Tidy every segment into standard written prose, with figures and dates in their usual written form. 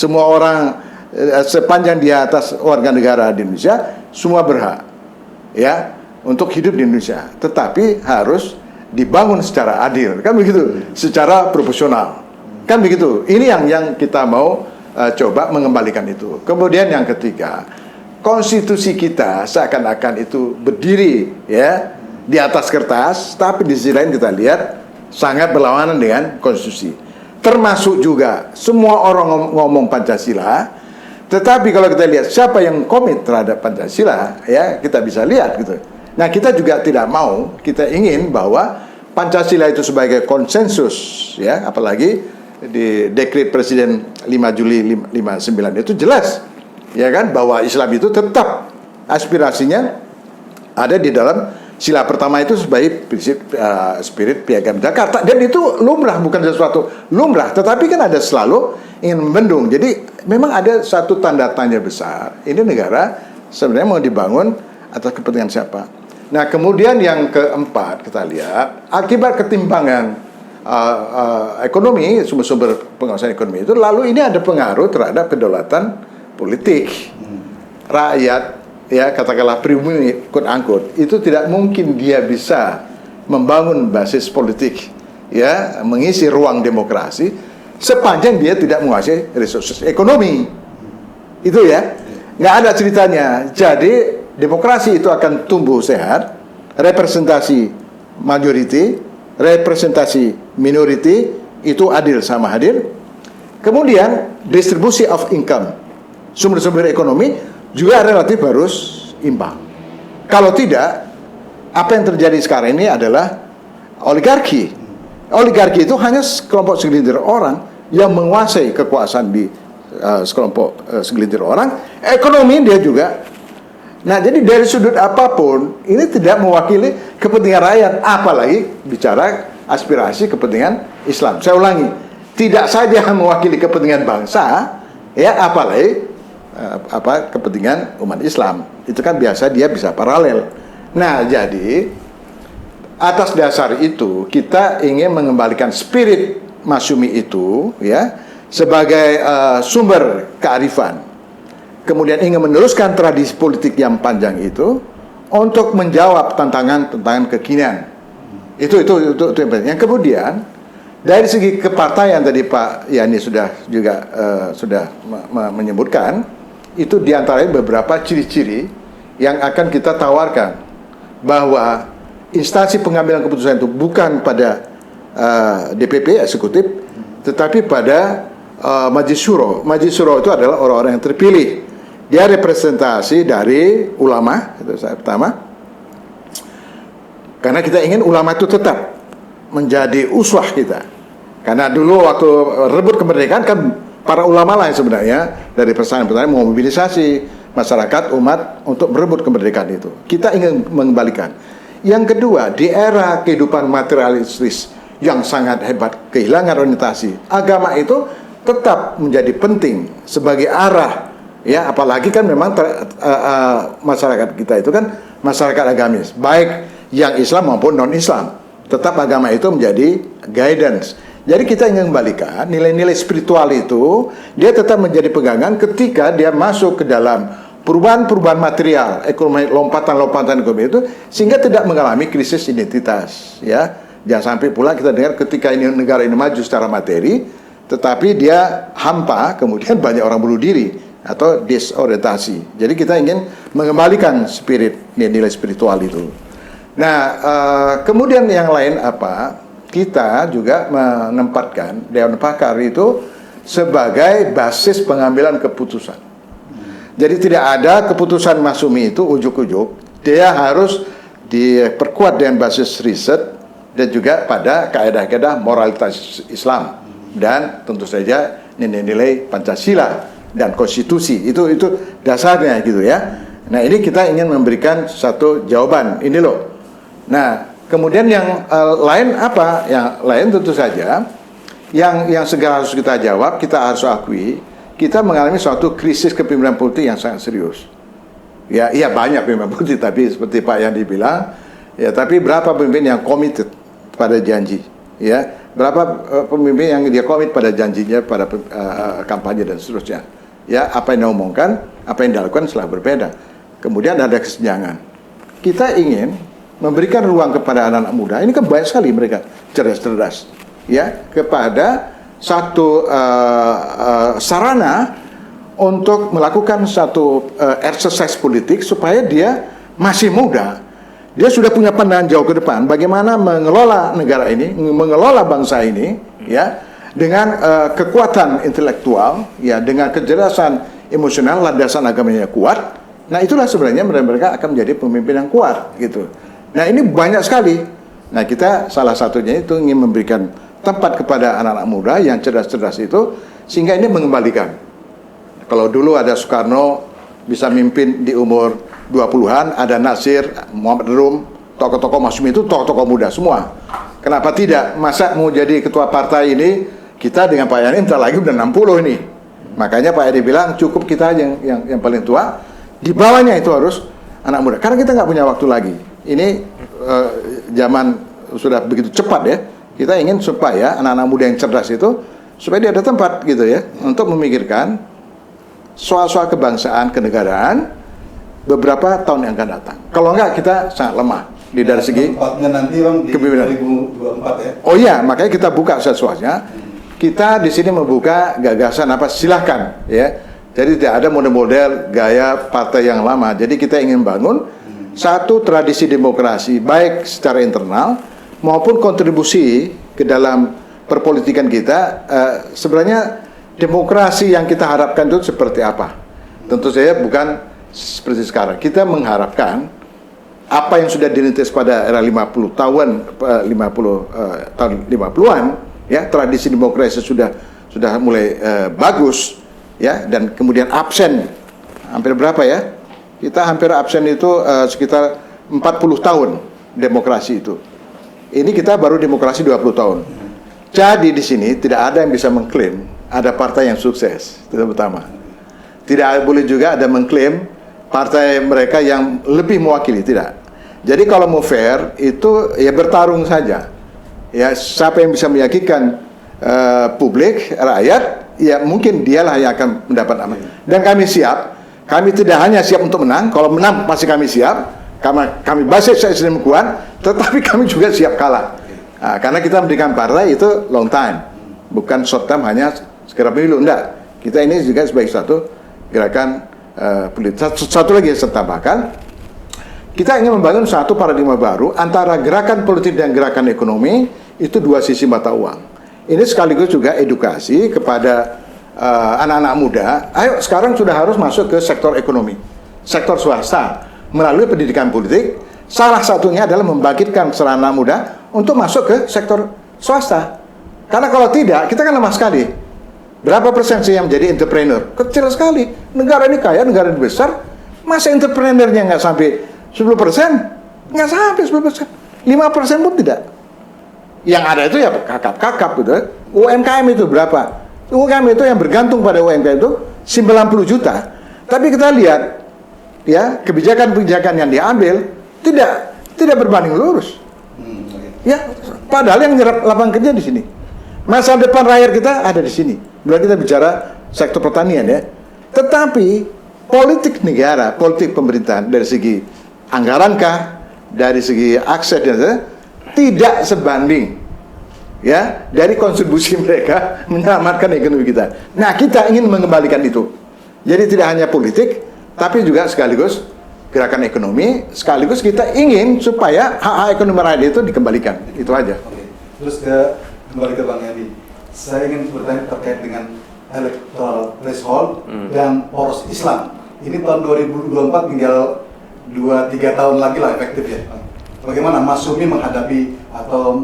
Semua orang sepanjang di atas warga negara di Indonesia semua berhak ya untuk hidup di Indonesia, tetapi harus dibangun secara adil, kan begitu, secara proporsional, kan begitu. Ini yang kita mau coba mengembalikan itu. Kemudian yang ketiga, konstitusi kita seakan-akan itu berdiri ya di atas kertas, tapi di sisi lain kita lihat sangat berlawanan dengan konstitusi. Termasuk juga semua orang ngomong Pancasila, tetapi kalau kita lihat siapa yang komit terhadap Pancasila, ya kita bisa lihat gitu. Nah, kita juga tidak mau, kita ingin bahwa Pancasila itu sebagai konsensus, ya, apalagi di dekret Presiden 5 Juli 59 itu jelas, ya kan, bahwa Islam itu tetap aspirasinya ada di dalam sila pertama itu sebagai prinsip spirit piagam Jakarta, dan itu lumrah, bukan sesuatu lumrah, tetapi kan ada selalu ingin membendung. Jadi memang ada satu tanda tanya besar. Ini negara sebenarnya mau dibangun atas kepentingan siapa? Nah, kemudian yang keempat kita lihat akibat ketimpangan ekonomi, sumber-sumber penguasaan ekonomi itu, lalu ini ada pengaruh terhadap kedaulatan politik rakyat. Ya, katakanlah pribumi, quote unquote, itu tidak mungkin dia bisa membangun basis politik, ya, mengisi ruang demokrasi sepanjang dia tidak menguasai resources ekonomi. Itu ya, nggak ada ceritanya. Jadi demokrasi itu akan tumbuh sehat, representasi majority, representasi minority itu adil sama hadir. Kemudian distribusi of income, sumber-sumber ekonomi juga relatif harus imbang. Kalau tidak, apa yang terjadi sekarang ini adalah oligarki. Oligarki itu hanya sekelompok segelintir orang yang menguasai kekuasaan di sekelompok segelintir orang. Ekonomi dia juga. Nah, jadi dari sudut apapun ini tidak mewakili kepentingan rakyat, apalagi bicara aspirasi kepentingan Islam. Saya ulangi, tidak saja mewakili kepentingan bangsa, ya, apalagi kepentingan umat Islam. Itu kan biasa dia bisa paralel. Nah, jadi atas dasar itu kita ingin mengembalikan spirit Masyumi itu, ya, sebagai sumber kearifan. Kemudian ingin meneruskan tradisi politik yang panjang itu untuk menjawab tantangan kekinian. Itu yang penting. Yang kemudian dari segi kepartaian tadi Pak Yani sudah menyebutkan, itu diantaranya beberapa ciri-ciri yang akan kita tawarkan, bahwa instansi pengambilan keputusan itu bukan pada DPP eksekutif, tetapi pada Majelis Syuro. Majelis Syuro itu adalah orang-orang yang terpilih. Dia representasi dari ulama, itu saya pertama. Karena kita ingin ulama itu tetap menjadi uswah kita. Karena dulu waktu rebut kemerdekaan kan para ulama lah yang sebenarnya dari pertanyaan memobilisasi masyarakat umat untuk berebut kemerdekaan itu. Kita ingin mengembalikan. Yang kedua, di era kehidupan materialistis yang sangat hebat, kehilangan orientasi, agama itu tetap menjadi penting sebagai arah, ya, apalagi kan memang masyarakat kita itu kan masyarakat agamis, baik yang Islam maupun non-Islam. Tetap agama itu menjadi guidance. Jadi kita ingin kembalikan nilai-nilai spiritual itu, dia tetap menjadi pegangan ketika dia masuk ke dalam perubahan-perubahan material, ekonomi, lompatan-lompatan ekonomi itu, sehingga tidak mengalami krisis identitas, ya. Jangan sampai pula kita dengar ketika ini negara ini maju secara materi, tetapi dia hampa, kemudian banyak orang bunuh diri atau disorientasi. Jadi kita ingin mengembalikan spirit, nilai spiritual itu. Nah, kemudian yang lain apa? Kita juga menempatkan Dewan Pakar itu sebagai basis pengambilan keputusan. Jadi tidak ada keputusan Masyumi itu ujuk-ujuk, dia harus diperkuat dengan basis riset dan juga pada kaidah-kaidah moralitas Islam dan tentu saja nilai-nilai Pancasila dan konstitusi. Itu dasarnya gitu ya. Nah, ini kita ingin memberikan satu jawaban ini loh. Nah, kemudian yang lain apa? Yang lain tentu saja yang segera harus kita jawab, kita harus akui, kita mengalami suatu krisis kepemimpinan politik yang sangat serius. Ya, iya banyak pemimpin politik, tapi seperti Pak yang dibilang, ya, tapi berapa pemimpin yang committed pada janji, ya, berapa pemimpin yang dia komit pada janjinya, pada kampanye dan seterusnya. Ya, apa yang diomongkan, apa yang dilakukan selalu berbeda. Kemudian ada kesenjangan. Kita ingin memberikan ruang kepada anak-anak muda. Ini kan banyak sekali mereka cerdas-cerdas, ya, kepada satu sarana untuk melakukan satu exercise politik supaya dia masih muda. Dia sudah punya pandangan jauh ke depan bagaimana mengelola negara ini, mengelola bangsa ini, ya, dengan kekuatan intelektual, ya, dengan kecerdasan emosional, landasan agamanya kuat. Nah, itulah sebenarnya mereka akan menjadi pemimpin yang kuat, gitu. Nah, ini banyak sekali. Nah, kita salah satunya itu ingin memberikan tempat kepada anak-anak muda yang cerdas-cerdas itu, sehingga ini mengembalikan. Kalau dulu ada Soekarno bisa mimpin di umur 20-an, ada Nasir, Muhammad Rum, tokoh-tokoh Masyumi itu tokoh-tokoh muda semua. Kenapa tidak? Masa mau jadi ketua partai ini, kita dengan Pak Yani bentar lagi udah 60 ini. Makanya Pak Yani bilang cukup kita yang paling tua, di bawahnya itu harus anak muda. Karena kita nggak punya waktu lagi. Ini zaman sudah begitu cepat ya. Kita ingin supaya anak-anak muda yang cerdas itu, supaya dia ada tempat gitu ya, untuk memikirkan soal-soal kebangsaan, kenegaraan, beberapa tahun yang akan datang. Kalau enggak, kita sangat lemah di dari segi tempatnya nanti Bang di kepemimpinan. 2024 ya. Oh iya, makanya kita buka sesuatunya. Kita di sini membuka gagasan apa, silahkan ya. Jadi tidak ada model-model gaya partai yang lama. Jadi kita ingin bangun satu tradisi demokrasi baik secara internal maupun kontribusi ke dalam perpolitikan kita. Sebenarnya demokrasi yang kita harapkan itu seperti apa? Tentu saja bukan seperti sekarang. Kita mengharapkan apa yang sudah dirintis pada era 50 tahun 50-an ya, tradisi demokrasi sudah mulai bagus ya, dan kemudian absen hampir berapa ya? Kita hampir absen itu sekitar 40 tahun demokrasi itu. Ini kita baru demokrasi 20 tahun. Jadi di sini tidak ada yang bisa mengklaim ada partai yang sukses, itu pertama. Tidak boleh juga ada mengklaim partai mereka yang lebih mewakili, tidak. Jadi kalau mau fair itu ya bertarung saja. Ya, siapa yang bisa meyakinkan publik, rakyat, ya mungkin dialah yang akan mendapat aman. Dan kami siap. Kami tidak hanya siap untuk menang, kalau menang pasti kami siap. Karena kami basis sistem kuat, tetapi kami juga siap kalah. Nah, karena kita mendirikan partai itu long time, bukan short term hanya segera pemilu, enggak. Kita ini juga sebagai satu gerakan politik. Satu lagi yang saya tambahkan, kita ingin membangun satu paradigma baru antara gerakan politik dan gerakan ekonomi, itu dua sisi mata uang. Ini sekaligus juga edukasi kepada anak-anak muda. Ayo sekarang sudah harus masuk ke sektor ekonomi, sektor swasta melalui pendidikan politik. Salah satunya adalah membangkitkan sarana muda untuk masuk ke sektor swasta. Karena kalau tidak, kita kan lemah sekali. Berapa persen sih yang menjadi entrepreneur? Kecil sekali. Negara ini kaya, negara ini besar. Masa entrepreneurnya nggak sampai 10%? Nggak sampai 10%. 5% pun tidak. Yang ada itu ya kakap-kakap gitu. UMKM itu berapa? UMKM itu yang bergantung pada UMKM itu 90 juta. Tapi kita lihat ya, kebijakan-kebijakan yang diambil tidak berbanding lurus. Ya, padahal yang menyerap lapangan kerja di sini. Masa depan rakyat kita ada di sini. Bila kita bicara sektor pertanian ya. Tetapi politik negara, politik pemerintahan dari segi anggarankah, dari segi akses dan sebagainya, tidak sebanding ya dari kontribusi mereka menyelamatkan ekonomi kita. Nah, kita ingin mengembalikan itu. Jadi tidak hanya politik, tapi juga sekaligus gerakan ekonomi, sekaligus kita ingin supaya hak-hak ekonomi rakyat itu dikembalikan. Itu aja. Oke. Terus kembali ke Bang Yani. Saya ingin bertanya terkait dengan electoral threshold dan poros Islam. Ini tahun 2024 tinggal 2-3 tahun lagi lah efektif ya. Bagaimana Mas Sumi menghadapi atau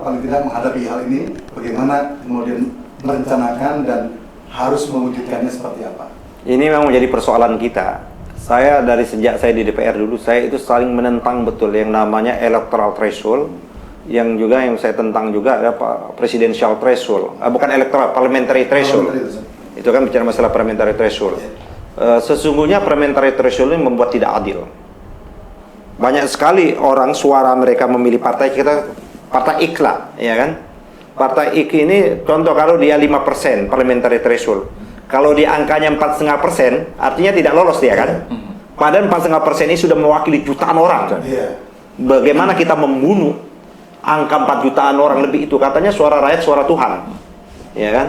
paling tidak menghadapi hal ini? Bagaimana kemudian merencanakan dan harus mewujudkannya seperti apa? Ini memang menjadi persoalan kita. Saya dari sejak saya di DPR dulu, saya itu saling menentang betul yang namanya electoral threshold, yang saya tentang juga ada presidential threshold, bukan electoral, parliamentary threshold. Itu kan bicara masalah parliamentary threshold. Sesungguhnya parliamentary threshold ini membuat tidak adil. Banyak sekali orang suara mereka memilih partai kita, partai iklan, ya kan? Partai IK ini contoh kalau dia 5% parliamentary threshold. Kalau dia angkanya 4,5%, artinya tidak lolos dia kan? Padahal 4,5% ini sudah mewakili jutaan orang. Iya. Bagaimana kita membunuh angka 4 jutaan orang lebih itu? Katanya suara rakyat, suara Tuhan. Ya kan?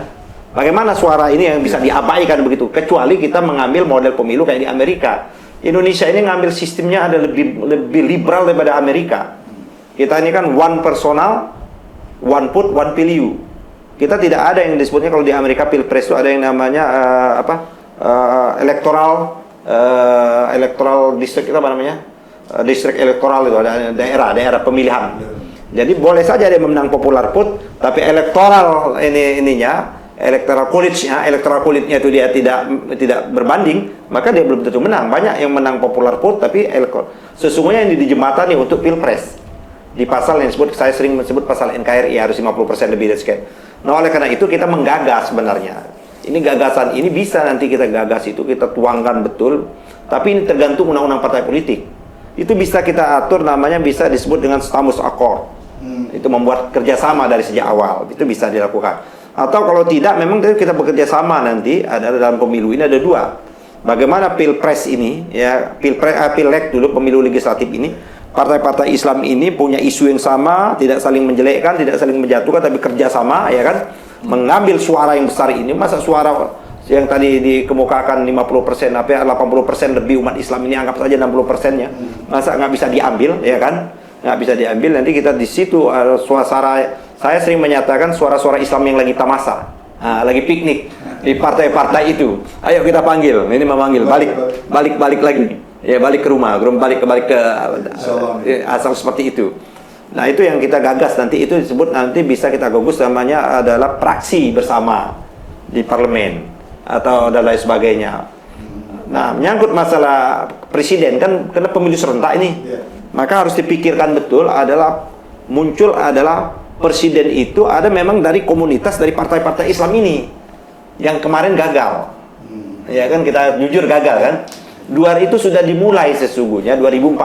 Bagaimana suara ini yang bisa diabaikan begitu? Kecuali kita mengambil model pemilu kayak di Amerika. Indonesia ini ngambil sistemnya ada lebih liberal daripada Amerika. Kita ini kan one personal, one vote, one value. Kita tidak ada yang disebutnya kalau di Amerika pilpres itu ada yang namanya electoral district, itu apa namanya? Distrik elektoral itu ada daerah pemilihan. Jadi boleh saja dia memenang popular vote, tapi electoral electoral college-nya itu dia tidak berbanding, maka dia belum tentu menang. Banyak yang menang popular vote tapi sesungguhnya ini dijembatani untuk pilpres. Di pasal yang disebut, saya sering menyebut pasal NKRI harus 50% lebih dari sekian. Nah, oleh karena itu kita menggagas sebenarnya. Ini gagasan ini bisa nanti kita gagas itu, kita tuangkan betul, tapi ini tergantung undang-undang partai politik. Itu bisa kita atur, namanya bisa disebut dengan Stamus Accord. Itu membuat kerjasama dari sejak awal, itu bisa dilakukan. Atau kalau tidak, memang kita bekerja sama nanti, ada dalam pemilu ini ada dua. Bagaimana pilpres ini, ya pileg dulu, pemilu legislatif ini, partai-partai Islam ini punya isu yang sama, tidak saling menjelekkan, tidak saling menjatuhkan, tapi kerjasama, ya kan? Mengambil suara yang besar ini, masa suara yang tadi dikemukakan 50%, 80% lebih umat Islam ini, anggap saja 60%-nya, masa nggak bisa diambil, ya kan? Nggak bisa diambil, nanti kita di situ suasana, saya sering menyatakan suara-suara Islam yang lagi tamasa, lagi piknik di partai-partai itu. Ayo kita panggil, ini memanggil, balik lagi. Ya balik ke rumah, balik ke asal seperti itu. Nah itu yang kita gagas nanti, itu disebut nanti bisa kita gagas namanya adalah praksi bersama di parlemen atau dan lain sebagainya. Nah menyangkut masalah presiden kan karena pemilu serentak ini, maka harus dipikirkan betul muncul adalah presiden itu ada memang dari komunitas dari partai-partai Islam ini yang kemarin gagal. Ya kan kita jujur gagal kan. Dua itu sudah dimulai sesungguhnya 2014.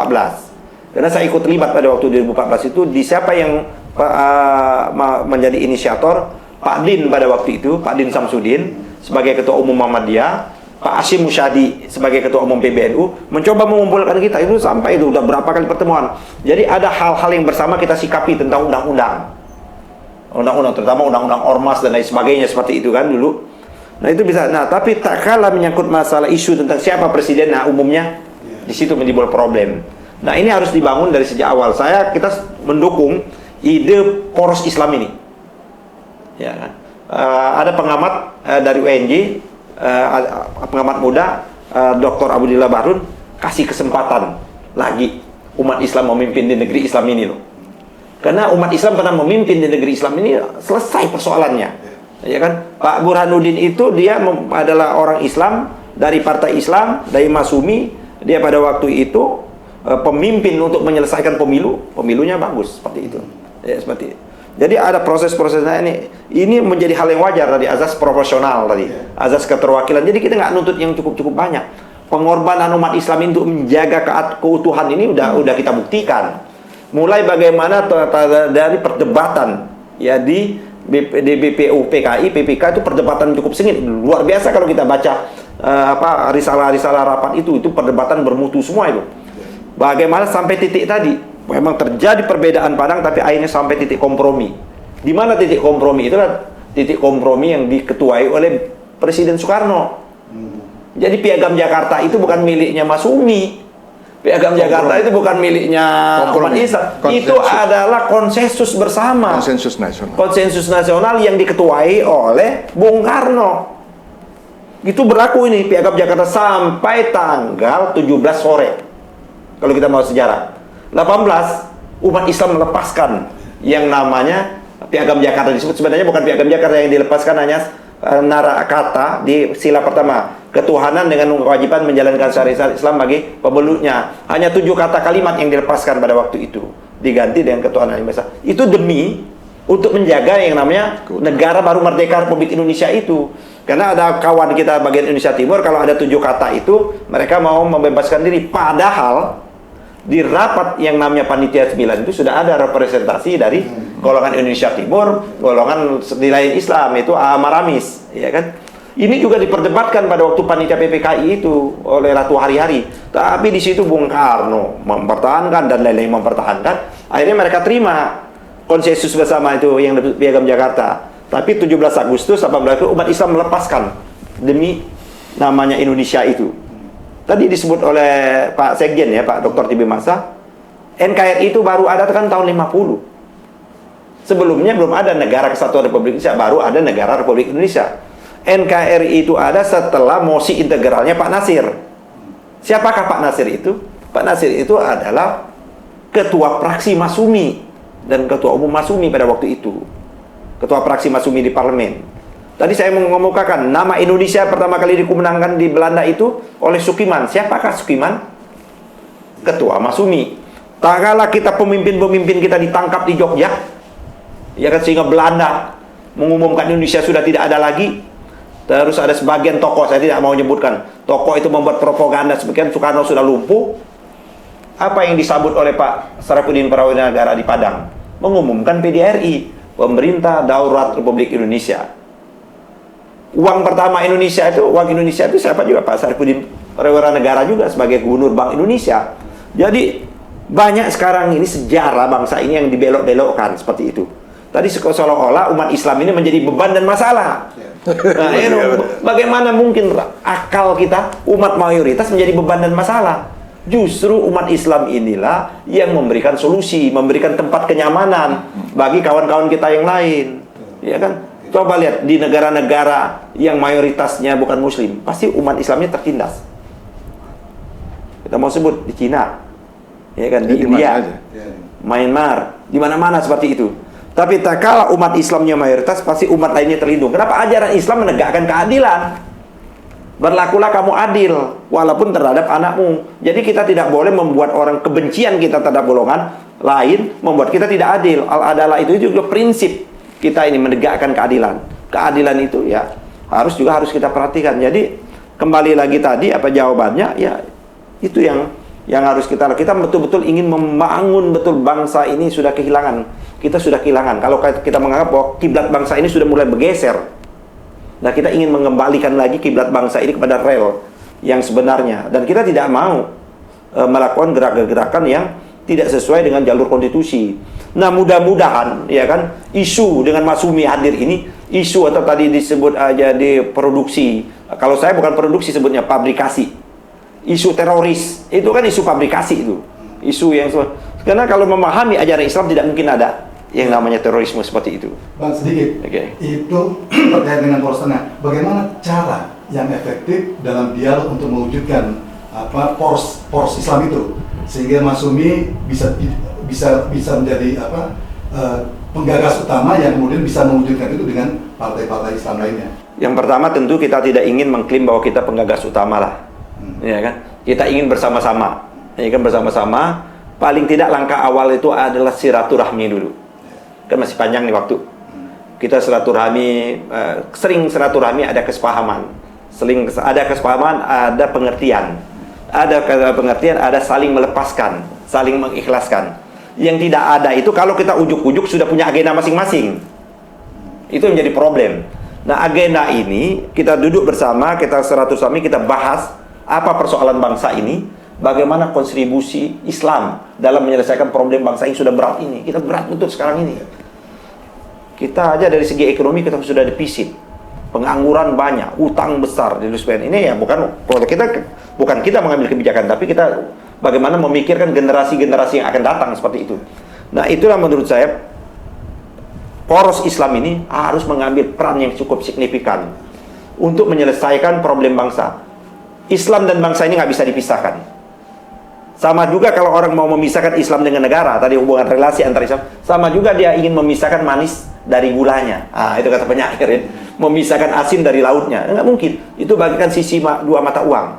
Karena saya ikut terlibat pada waktu 2014 itu di siapa yang menjadi inisiator, Pak Din pada waktu itu, Pak Din Samsudin sebagai Ketua Umum Muhammadiyah, Pak Hashim Musyadi sebagai Ketua Umum PBNU mencoba mengumpulkan kita itu sampai itu udah berapa kali pertemuan. Jadi ada hal-hal yang bersama kita sikapi tentang undang-undang, terutama undang-undang ormas dan lain sebagainya seperti itu kan dulu. Nah itu bisa. Nah tapi tak kalah menyangkut masalah isu tentang siapa presiden, nah umumnya di situ menimbul problem. Nah ini harus dibangun dari sejak awal. Kita mendukung ide poros Islam ini. Ya, ada pengamat dari UNJ, pengamat muda, Dr. Abdullah Bahrun kasih kesempatan lagi umat Islam memimpin di negeri Islam ini loh. Karena umat Islam pernah memimpin di negeri Islam ini, selesai persoalannya. Ya kan, Pak Burhanuddin itu dia adalah orang Islam dari partai Islam, dari Masumi. Dia pada waktu itu pemimpin untuk menyelesaikan pemilunya bagus seperti itu. Ya seperti itu. Jadi ada proses-prosesnya ini menjadi hal yang wajar tadi, azas proporsional tadi, azas keterwakilan. Jadi kita nggak nuntut yang cukup banyak. Pengorbanan umat Islam untuk menjaga keutuhan ini udah kita buktikan. Mulai bagaimana dari perdebatan ya di BPU, PKI, PPK itu perdebatan cukup sengit, luar biasa kalau kita baca risalah-risalah rapat itu perdebatan bermutu semua itu. Bagaimana sampai titik tadi, memang terjadi perbedaan pandang tapi akhirnya sampai titik kompromi. Di mana titik kompromi? Itulah titik kompromi yang diketuai oleh Presiden Soekarno. Jadi Piagam Jakarta itu bukan miliknya Mas Umi. Piagam Jakarta itu bukan miliknya umat Islam. Itu adalah konsensus bersama. Konsensus nasional yang diketuai oleh Bung Karno. Itu berlaku ini Piagam Jakarta sampai tanggal 17 sore. Kalau kita mau sejarah. 18 umat Islam melepaskan yang namanya Piagam Jakarta, disebut sebenarnya bukan Piagam Jakarta, yang dilepaskan hanya kata di sila pertama, ketuhanan dengan kewajiban menjalankan syariat Islam bagi pemeluknya. Hanya 7 kata kalimat yang dilepaskan pada waktu itu, diganti dengan ketuhanan yang besar. Itu demi untuk menjaga yang namanya negara baru merdeka Republik Indonesia itu. Karena ada kawan kita bagian Indonesia Timur, kalau ada 7 kata itu mereka mau membebaskan diri. Padahal di rapat yang namanya Panitia 9 itu sudah ada representasi dari golongan Indonesia Timur, golongan di lain Islam itu Amaramis, ya kan? Ini juga diperdebatkan pada waktu panitia PPKI itu oleh Ratu Hari-Hari. Tapi di situ Bung Karno mempertahankan dan lain-lain mempertahankan. Akhirnya mereka terima konsensus bersama itu yang di Piagam Jakarta. Tapi 17 Agustus 18 umat Islam melepaskan demi namanya Indonesia itu. Tadi disebut oleh Pak Sekjen ya, Pak Dr. Tibi Masa, NKRI itu baru ada kan tahun 50. Sebelumnya belum ada negara kesatuan Republik Indonesia, baru ada negara Republik Indonesia. NKRI itu ada setelah mosi integralnya Pak Nasir. Siapakah Pak Nasir itu? Pak Nasir itu adalah ketua praksi Masumi dan ketua umum Masumi pada waktu itu. Ketua praksi Masumi di parlemen. Tadi saya mengemukakan nama Indonesia pertama kali dikumenangkan di Belanda itu oleh Sukiman. Siapakah Sukiman? Ketua Masumi. Tak kala kita pemimpin-pemimpin kita ditangkap di Jogja, ya kan, sehingga Belanda mengumumkan Indonesia sudah tidak ada lagi. Terus ada sebagian tokoh, saya tidak mau menyebutkan, tokoh itu membuat propaganda sebagian Soekarno sudah lumpuh. Apa yang disambut oleh Pak Sarafuddin Prawinegara di Padang? Mengumumkan PDRI, Pemerintah Daulat Republik Indonesia. Uang pertama Indonesia itu, uang Indonesia itu siapa juga? Pak Sarafuddin Prawinegara juga sebagai Gubernur Bank Indonesia. Jadi banyak sekarang ini sejarah bangsa ini yang dibelok-belokkan seperti itu. Tadi seolah-olah umat Islam ini menjadi beban dan masalah. Nah, bagaimana mungkin akal kita umat mayoritas menjadi beban dan masalah? Justru umat Islam inilah yang memberikan solusi, memberikan tempat kenyamanan bagi kawan-kawan kita yang lain, ya kan? Coba lihat di negara-negara yang mayoritasnya bukan Muslim, pasti umat Islamnya tertindas. Kita mau sebut di Cina, ya kan, di India, Myanmar, di mana-mana seperti itu. Tapi tak kalah umat Islamnya mayoritas, pasti umat lainnya terlindung. Kenapa? Ajaran Islam menegakkan keadilan. Berlakulah kamu adil, walaupun terhadap anakmu. Jadi kita tidak boleh membuat orang kebencian kita terhadap golongan lain, membuat kita tidak adil. Al-adalah itu juga prinsip kita ini menegakkan keadilan. Keadilan itu ya harus kita perhatikan. Jadi kembali lagi tadi apa jawabannya? Ya itu yang harus kita betul-betul ingin membangun betul bangsa ini sudah kehilangan. Kita sudah kehilangan. Kalau kita menganggap bahwa kiblat bangsa ini sudah mulai bergeser, nah kita ingin mengembalikan lagi kiblat bangsa ini kepada rel yang sebenarnya. Dan kita tidak mau melakukan gerakan-gerakan yang tidak sesuai dengan jalur konstitusi. Nah mudah-mudahan ya kan isu dengan Masumi hadir ini, isu atau tadi disebut aja di produksi, kalau saya bukan produksi sebutnya pabrikasi, isu teroris itu kan isu pabrikasi itu, isu yang karena kalau memahami ajaran Islam tidak mungkin ada yang namanya terorisme seperti itu. Bang, sedikit, itu terkait dengan Poros Tengah. Bagaimana cara yang efektif dalam dialog untuk mewujudkan poros Islam itu, sehingga Masumi bisa menjadi penggagas utama yang kemudian bisa mewujudkan itu dengan partai-partai Islam lainnya. Yang pertama tentu kita tidak ingin mengklaim bahwa kita penggagas utama lah, ya kan? Kita ingin bersama-sama, ya kan, bersama-sama. Paling tidak langkah awal itu adalah silaturahmi dulu. Kan masih panjang nih waktu. Kita silaturahmi, sering silaturahmi ada kesepahaman. Ada kesepahaman, ada pengertian. Ada pengertian, ada saling melepaskan, saling mengikhlaskan. Yang tidak ada itu kalau kita ujuk-ujuk sudah punya agenda masing-masing. Itu menjadi problem. Nah, agenda ini kita duduk bersama, kita silaturahmi, kita bahas apa persoalan bangsa ini, bagaimana kontribusi Islam dalam menyelesaikan problem bangsa yang sudah berat ini. Kita berat betul sekarang ini. Kita aja dari segi ekonomi kita sudah defisit, pengangguran banyak, utang besar di USPN ini ya bukan kita mengambil kebijakan, tapi kita bagaimana memikirkan generasi-generasi yang akan datang seperti itu. Nah itulah menurut saya poros Islam ini harus mengambil peran yang cukup signifikan untuk menyelesaikan problem bangsa. Islam dan bangsa ini nggak bisa dipisahkan. Sama juga kalau orang mau memisahkan Islam dengan negara, tadi hubungan relasi antara Islam, sama juga dia ingin memisahkan manis dari gulanya. Itu kata penyair, ya. Memisahkan asin dari lautnya. Enggak mungkin. Itu bagikan sisi dua mata uang.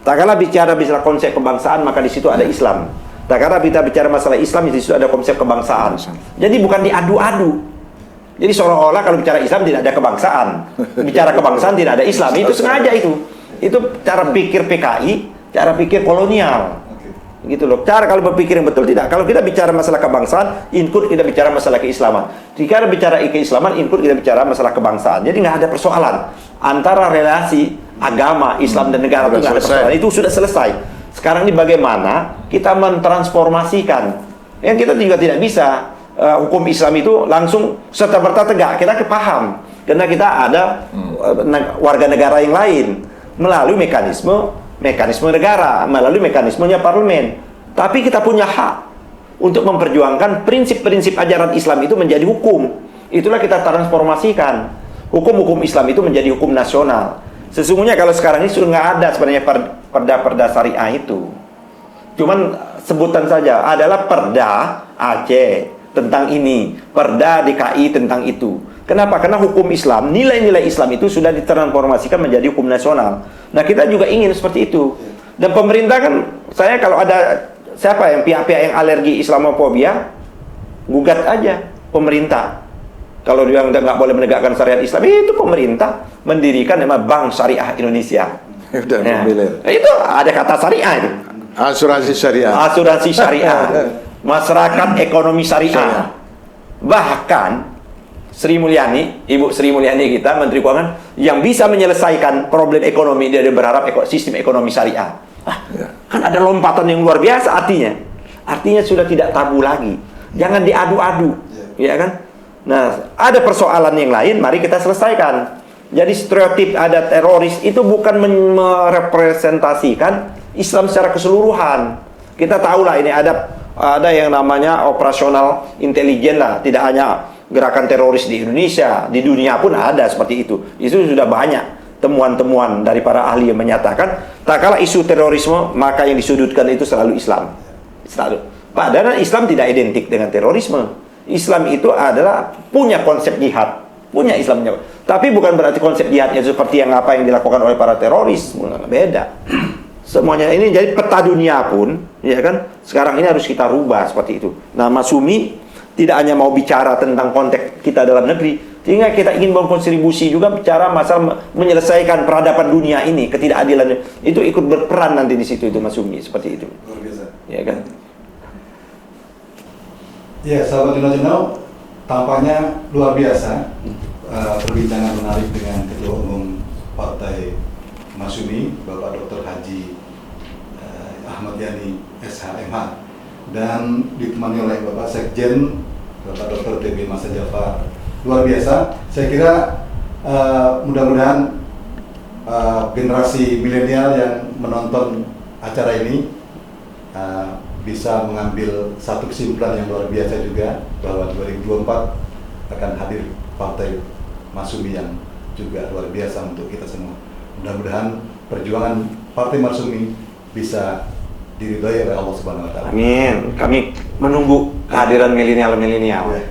Tak kala bicara konsep kebangsaan, maka di situ ada Islam. Tak kala kita bicara masalah Islam, di situ ada konsep kebangsaan. Jadi bukan diadu-adu. Jadi seolah-olah kalau bicara Islam tidak ada kebangsaan, bicara kebangsaan tidak ada Islam. Itu sengaja itu. Itu cara pikir PKI, cara pikir kolonial. gitu loh. Cara kalau berpikir yang betul tidak. Kalau kita bicara masalah kebangsaan, input kita bicara masalah keislaman. Jika bicara keislaman, input kita bicara masalah kebangsaan. Jadi nggak ada persoalan antara relasi agama, Islam dan negara itu nggak ada persoalan. Itu sudah selesai. Sekarang ini bagaimana kita mentransformasikan. Yang kita juga tidak bisa hukum Islam itu langsung serta-merta tegak. Kita paham karena kita ada warga negara yang lain melalui mekanisme negara, melalui mekanismenya parlemen. Tapi kita punya hak untuk memperjuangkan prinsip-prinsip ajaran Islam itu menjadi hukum. Itulah kita transformasikan. Hukum-hukum Islam itu menjadi hukum nasional. Sesungguhnya kalau sekarang ini sudah nggak ada sebenarnya perda-perda syariah itu. Cuman sebutan saja, adalah perda Aceh tentang ini, perda DKI tentang itu. Kenapa? Karena hukum Islam, nilai-nilai Islam itu sudah ditransformasikan menjadi hukum nasional. Nah, kita juga ingin seperti itu. Dan pemerintah kan, saya kalau ada siapa yang pihak-pihak yang alergi Islamofobia, gugat aja pemerintah. Kalau dia nggak boleh menegakkan syariat Islam, itu pemerintah mendirikan nama Bank Syariah Indonesia. Itu ada kata syariah itu. Asuransi syariah. Asuransi syariah. Masyarakat ekonomi syariah. Bahkan Sri Mulyani, Ibu Sri Mulyani kita, Menteri Keuangan, yang bisa menyelesaikan problem ekonomi, dia berharap sistem ekonomi syariah. Kan ada lompatan yang luar biasa artinya. Artinya sudah tidak tabu lagi. Jangan diadu-adu, ya kan? Nah, ada persoalan yang lain, mari kita selesaikan. Jadi stereotip ada teroris itu bukan merepresentasikan Islam secara keseluruhan. Kita tahulah ini ada yang namanya operasional intelijen lah, tidak hanya gerakan teroris di Indonesia, di dunia pun ada seperti itu. Itu sudah banyak temuan-temuan dari para ahli yang menyatakan, tak kala isu terorisme, maka yang disudutkan itu selalu Islam. Selalu. Padahal Islam tidak identik dengan terorisme. Islam itu adalah punya konsep jihad, punya Islamnya. Tapi bukan berarti konsep jihadnya seperti yang dilakukan oleh para teroris, beda. Semuanya ini jadi peta dunia pun, ya kan? Sekarang ini harus kita rubah seperti itu. Nah, Mas Sumi tidak hanya mau bicara tentang konteks kita dalam negeri, sehingga kita ingin berkontribusi juga bicara masalah menyelesaikan peradaban dunia ini, ketidakadilan itu ikut berperan nanti di situ itu Mas Sumi, seperti itu. Luar biasa. Ya kan? Ya, sahabat Dino, tampaknya luar biasa perbincangan menarik dengan Ketua Umum Partai Masyumi, Bapak Dr. Haji Ahmad Yani SHMH, dan ditemani oleh Bapak Sekjen Bapak Dr. TB Masa Jafar. Luar biasa. Saya kira mudah-mudahan generasi milenial yang menonton acara ini bisa mengambil satu kesimpulan yang luar biasa juga, bahwa 2024 akan hadir Partai Masyumi yang juga luar biasa untuk kita semua. Mudah-mudahan perjuangan Partai Masyumi bisa diridhoi oleh Allah Subhanahu wa taala. Amin. Kami menunggu kehadiran milenial-milenial. Ya.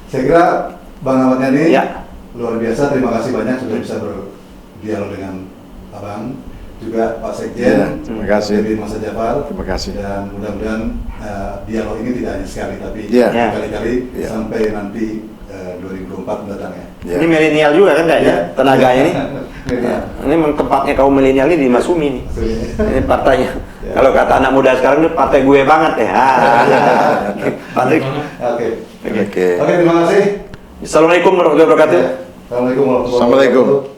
Saya kira Bang Ahmad Yani luar biasa. Terima kasih banyak sudah bisa berdialog dengan Abang, juga Pak Sekjen. Terima kasih. Dari Masa Jafar. Terima kasih. Dan mudah-mudahan dialog ini tidak hanya sekali, tapi berkali-kali sampai nanti 2024 mendatang ya. Ini milenial juga kan kayaknya tenaganya ini. Ini memang tempatnya kaum milenial ini di Masyumi nih. Ini partainya. Kalau kata anak muda sekarang ini partai gue banget ya. Patrick. Oke, terima kasih. Assalamualaikum warahmatullahi wabarakatuh. Assalamualaikum warahmatullahi wabarakatuh. Assalamualaikum.